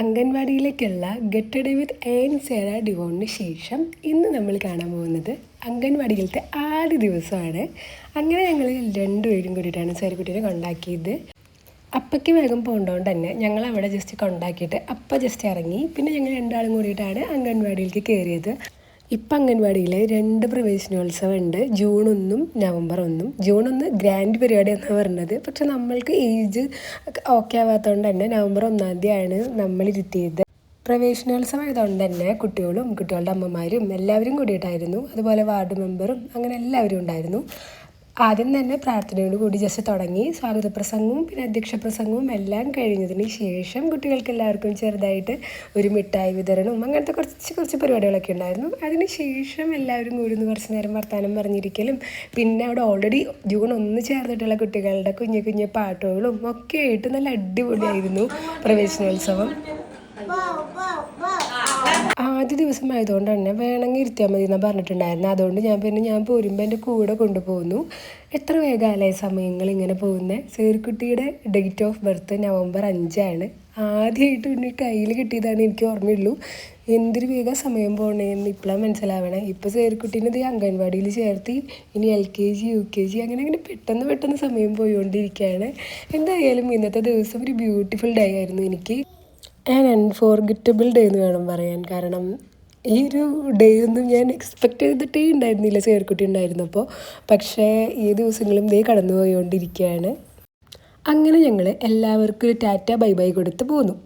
അംഗൻവാടിയിലേക്കുള്ള get together with ആൻ സേറ ഡിവോണിന് ശേഷം ഇന്ന് നമ്മൾ കാണാൻ പോകുന്നത് അംഗൻവാടിയിലത്തെ ആദ്യ ദിവസമാണ്. അങ്ങനെ ഞങ്ങൾ രണ്ടുപേരും കൂടിയിട്ടാണ് സേരക്കുട്ടീനെ കൊണ്ടാക്കിയത്. അപ്പയ്ക്ക് വേഗം പോകേണ്ടതുകൊണ്ട് തന്നെ ഞങ്ങൾ അവിടെ ജസ്റ്റ് കൊണ്ടാക്കിയിട്ട് അപ്പ ജസ്റ്റ് ഇറങ്ങി. പിന്നെ ഞങ്ങൾ രണ്ടാളും കൂടിയിട്ടാണ് അംഗൻവാടിയിലേക്ക് കയറിയത്. ഇപ്പം അംഗൻവാടിയിൽ 2 പ്രവേശനോത്സവം ഉണ്ട്, ജൂൺ 1 നവംബർ 1. ജൂൺ 1 ഗ്രാൻഡ് പരിപാടി എന്നാണ് പറഞ്ഞത്. പക്ഷെ നമ്മൾക്ക് ഏജ് ഓക്കെ ആവാത്തതുകൊണ്ട് തന്നെ നവംബർ 1 തീയതിയാണ് നമ്മളിരുത്തിയത്. പ്രവേശനോത്സവം ആയതുകൊണ്ട് തന്നെ കുട്ടികളും കുട്ടികളുടെ അമ്മമാരും എല്ലാവരും കൂടിയിട്ടായിരുന്നു. അതുപോലെ വാർഡ് മെമ്പറും അങ്ങനെ എല്ലാവരും ഉണ്ടായിരുന്നു. ആദ്യം തന്നെ പ്രാർത്ഥനയോട് കൂടി ജസ്റ്റ് തുടങ്ങി. സ്വാഗത പ്രസംഗവും പിന്നെ അധ്യക്ഷ പ്രസംഗവും എല്ലാം കഴിഞ്ഞതിന് ശേഷം കുട്ടികൾക്ക് എല്ലാവർക്കും ചെറുതായിട്ട് ഒരു മിഠായി വിതരണവും അങ്ങനത്തെ കുറച്ച് പരിപാടികളൊക്കെ ഉണ്ടായിരുന്നു. അതിന് ശേഷം എല്ലാവരും കൂടി കുറച്ച് നേരം വർത്തമാനം പറഞ്ഞിരിക്കലും പിന്നെ അവിടെ ഓൾറെഡി ജൂൺ 1 ചേർന്നിട്ടുള്ള കുട്ടികളുടെ കുഞ്ഞു പാട്ടുകളും ഒക്കെ ആയിട്ട് നല്ല അടിപൊളിയായിരുന്നു പ്രവേശനോത്സവം. ആദ്യ ദിവസമായതുകൊണ്ട് തന്നെ വേണമെങ്കിൽ ഇരുത്തിയാൽ മതി എന്നാണ് പറഞ്ഞിട്ടുണ്ടായിരുന്നു. അതുകൊണ്ട് ഞാൻ പോരുമ്പോൾ എൻ്റെ കൂടെ കൊണ്ടുപോകുന്നു. എത്ര വേഗമല്ലേ സമയങ്ങൾ ഇങ്ങനെ പോകുന്നത്. സേർക്കുട്ടിയുടെ ഡേറ്റ് ഓഫ് ബർത്ത് നവംബർ 5 ആദ്യമായിട്ട് പിന്നെ കയ്യിൽ കിട്ടിയതാണ് എനിക്ക് ഓർമ്മയുള്ളൂ. എന്തൊരു വേഗം സമയം പോകണേന്ന് ഇപ്പോഴാണ് മനസ്സിലാവണേ. ഇപ്പോൾ സേർക്കുട്ടീനെ ഇത് അംഗൻവാടിയിൽ ചേർത്തി, ഇനി LKG UKG അങ്ങനെ പെട്ടെന്ന് സമയം പോയിക്കൊണ്ടിരിക്കുകയാണ്. എന്തായാലും ഇന്നത്തെ ദിവസം ഒരു ബ്യൂട്ടിഫുൾ ഡേ ആയിരുന്നു എനിക്ക്. അൺഫോർഗറ്റബിൾ ഡേ എന്ന് വേണം പറയാൻ. കാരണം ഈ ഒരു ഡേ ഒന്നും ഞാൻ എക്സ്പെക്റ്റ് ചെയ്തിട്ടേ ഉണ്ടായിരുന്നില്ല സേർക്കുട്ടി ഉണ്ടായിരുന്നപ്പോൾ. പക്ഷേ ഈ ദിവസങ്ങളും ദേ കടന്നു പോയിക്കൊണ്ടിരിക്കുകയാണ്. അങ്ങനെ ഞങ്ങൾ എല്ലാവർക്കും ഒരു ടാറ്റ ബൈ ബൈ കൊടുത്ത് പോന്നു.